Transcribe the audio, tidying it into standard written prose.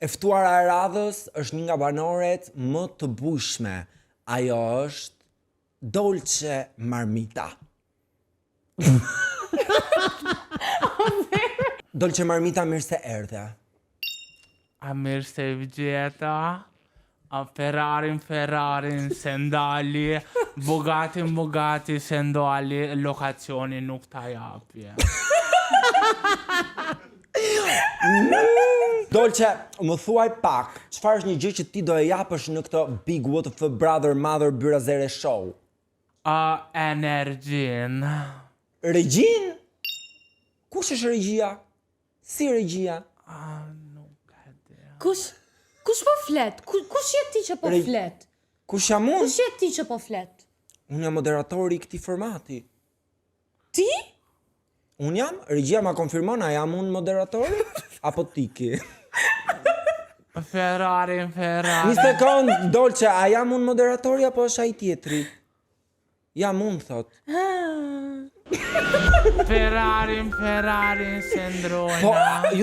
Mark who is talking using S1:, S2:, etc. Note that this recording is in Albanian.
S1: E ftuara e radhës është një nga banoret më të bujshme. Ajo është Dolce Marmita. Dolce Marmita, mirë se erdhe.
S2: A mirë se vgjeta, a Ferrarin, sendali, Bugatti, sendali, lokacioni nuk ta japje.
S1: Dolce, më thuaj pak, çfarë është një gjë që ti do e japësh në këtë Big What the Brother Mother Byrazere Show?
S2: Energjin.
S1: Regjin? Kush është regjia? Si regjia?
S2: Nuk e di.
S3: Kush po flet? Kush je ti që po flet?
S1: Kush jam unë?
S3: Kush je ti që po flet?
S1: Unë jam moderatori i këtij formati.
S3: Ti?
S1: Unë jam? Regjia ma konfirmon, a jam unë moderatori? Apo tiki?
S2: Ferrarin.
S1: Një sekond, Dolce, a jam unë moderatori apo është ai tjetri? Jam unë, thot.
S2: Ferrarin, sendrona.
S1: Po, ju